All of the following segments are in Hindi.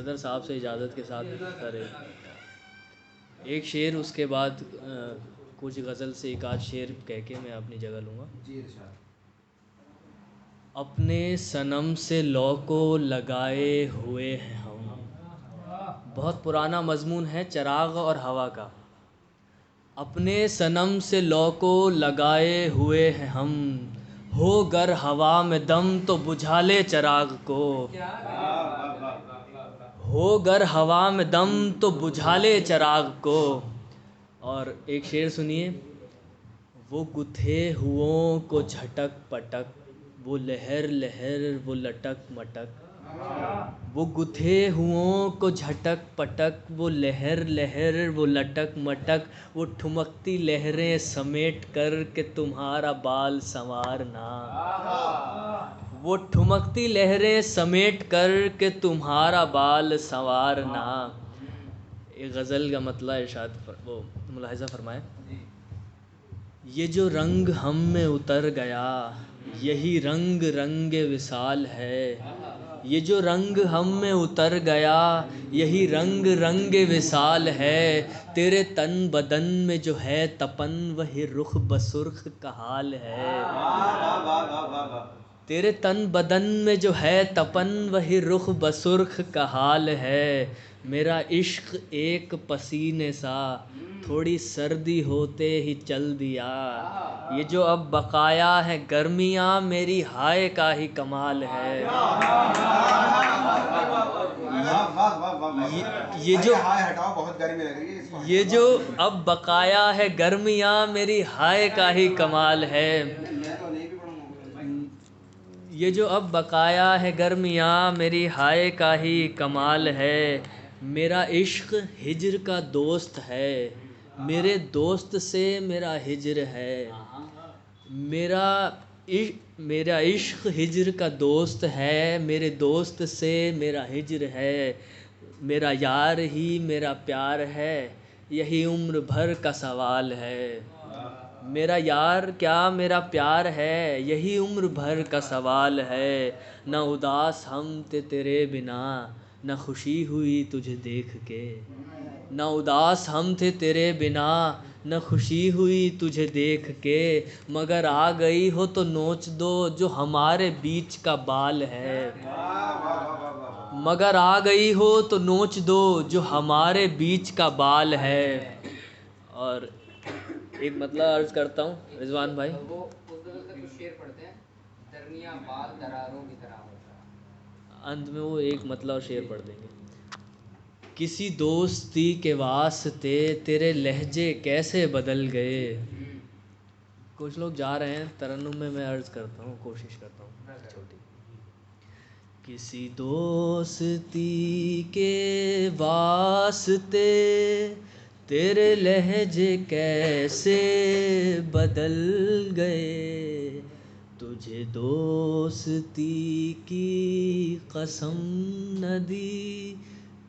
सदर साहब से इजाज़त के साथ करे एक शेर, उसके बाद कुछ गज़ल से एक आध शेर कह के मैं अपनी जगह लूँगा। अपने सनम से लौ को लगाए हुए हैं हम। बहुत पुराना मज़मून है चिराग और हवा का। अपने सनम से लौ को लगाए हुए हैं हम, हो गर हवा में दम तो बुझा ले चिराग को। हो गर हवा में दम तो बुझा ले चिराग को। और एक शेर सुनिए। वो गुथे हुओं को झटक पटक, वो लहर लहर वो लटक मटक। वो गुथे हुओं को झटक पटक, वो लहर लहर वो लटक मटक। वो ठुमकती लहरें समेट कर के तुम्हारा बाल संवारना। वो ठुमकती लहरें समेट कर के तुम्हारा बाल संवारना। एक गज़ल का मतलब इरशाद वो मुलाहिज़ा फरमाए। ये जो रंग हम में उतर गया, यही रंग रंग विसाल है। ये जो रंग हम में उतर गया, यही रंग रंग विसाल है। तेरे तन बदन में जो है तपन, वही रुख बसुर्ख का हाल है। तेरे तन बदन में जो है तपन, वही रुख बसुर्ख का हाल है। मेरा इश्क एक पसीने सा, थोड़ी सर्दी होते ही चल दिया। ये जो अब बकाया है गर्मियाँ, मेरी हाय का ही कमाल है। ये जो हटाओ, बहुत गर्मी लग रही है। ये जो अब बकाया है गर्मियाँ, मेरी हाय का ही कमाल है। ये जो अब बकाया है गर्मियाँ, मेरी हाय का ही कमाल है। मेरा इश्क हिज्र का दोस्त है, मेरे दोस्त से मेरा हिज्र है। मेरा इश्क हिज्र का दोस्त है, मेरे दोस्त से मेरा हिज्र है। मेरा यार ही मेरा प्यार है, यही उम्र भर का सवाल है। मेरा यार क्या मेरा प्यार है, यही उम्र भर का सवाल है। न उदास हम थे तेरे बिना, न खुशी हुई तुझे देख के। न उदास हम थे तेरे बिना, न खुशी हुई तुझे देख के। मगर आ गई हो तो नोच दो, जो हमारे बीच का बाल है। मगर आ गई हो तो नोच दो, जो हमारे बीच का बाल है। और एक मतलब अर्ज करता हूँ रिजवान भाई। वो उस गजल का कुछ शेर पढ़ते हैं। दरमिया बाल दरारों की तरह होता। अंत में वो एक मतलब और शेर पढ़ देंगे। किसी दोस्ती के वास्ते तेरे लहजे कैसे बदल गए। कुछ लोग जा रहे हैं तरन्नुम में, मैं अर्ज करता हूँ, कोशिश करता हूँ छोटी। किसी दोस्ती के वास्ते तेरे लहजे कैसे बदल गए। तुझे दोस्ती की कसम न दी,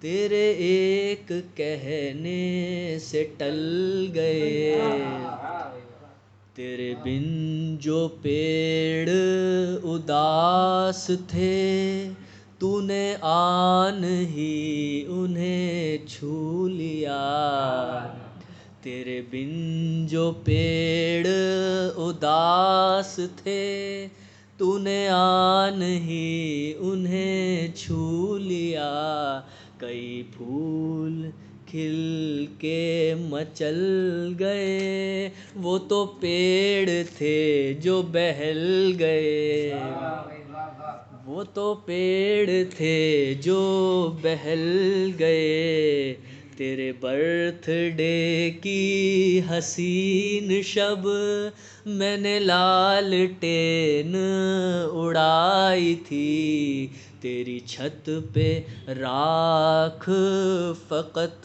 तेरे एक कहने से टल गए। तेरे बिन जो पेड़ उदास थे, तूने आन ही उन्हें छू लिया। तेरे बिन जो पेड़ उदास थे, तूने आन ही उन्हें छू लिया। कई फूल खिल के मचल गए, वो तो पेड़ थे जो बहल गए। वो तो पेड़ थे जो बहल गए। तेरे बर्थडे की हसीन शब, मैंने लालटेन उड़ाई थी। तेरी छत पे राख फकत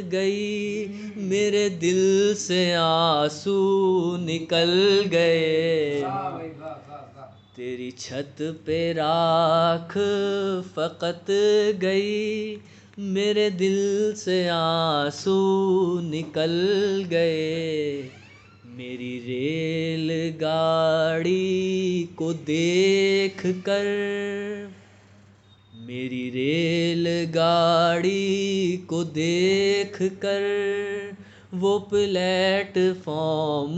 गई, मेरे दिल से आंसू निकल गए। तेरी छत पे राख फकत गई, मेरे दिल से आंसू निकल गए। मेरी रेलगाड़ी को देख कर, मेरी रेलगाड़ी को देख कर वो प्लेटफॉर्म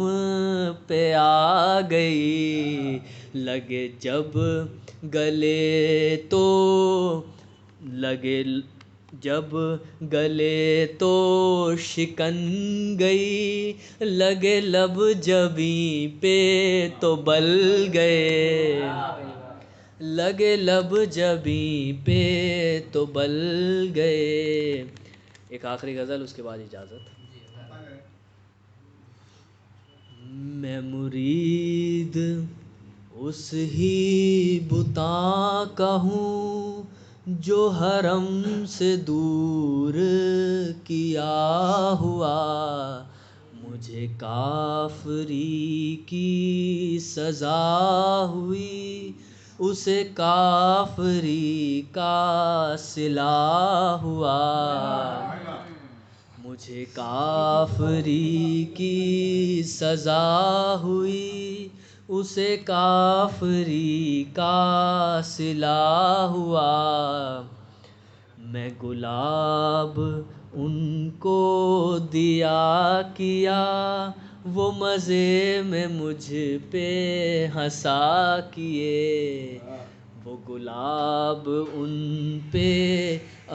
पे आ गई। लगे जब गले तो लगे जब गले तो शिकन गई, लगे लब जबी पे तो बल गए, लगे लब जबी पे तो बल गए। एक आखिरी गज़ल, उसके बाद इजाज़त। मैं मुरीद उस ही बुता का हूँ जो हरम से दूर किया हुआ। मुझे काफरी की सज़ा हुई, उसे काफरी का सिला हुआ। मुझे काफरी की सज़ा हुई, उसे काफरी का सिला हुआ। मैं गुलाब उनको दिया किया, वो मज़े में मुझ पे हंसा किए। वो गुलाब उन पे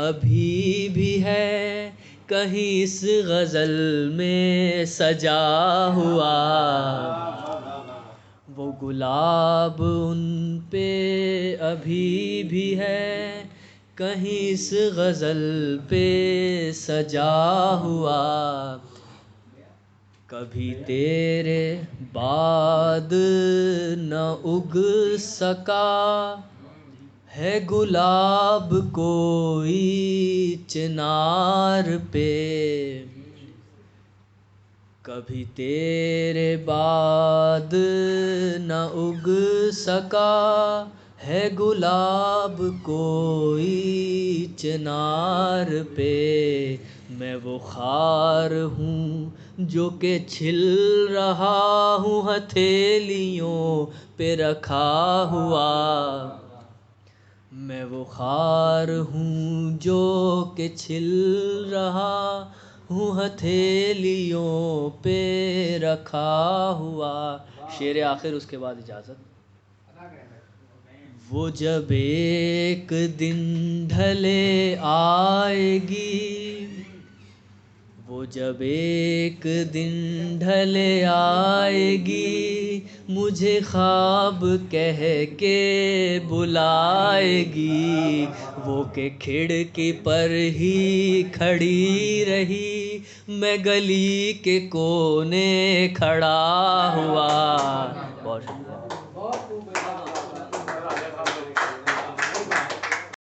अभी भी है, कहीं इस गज़ल में सजा हुआ। वो गुलाब उन पे अभी भी है, कहीं इस गज़ल पे सजा हुआ। कभी तेरे बाद न उग सका है गुलाब कोई चिनार पे। कभी तेरे बाद न उग सका है गुलाब कोई चिनार पे। मैं वो खार हूँ जो के छिल रहा हूँ हथेलियों पे रखा हुआ। मैं वो खार हूँ जो के छिल रहा हूँ हथेलियों पे रखा हुआ। शेर आखिर, उसके बाद इजाज़त। वो जब एक दिन ढले आएगी, वो जब एक दिन ढले आएगी, मुझे ख्वाब कह के बुलाएगी। वो के खिड़की पर ही खड़ी रही, मैं गली के कोने खड़ा हुआ।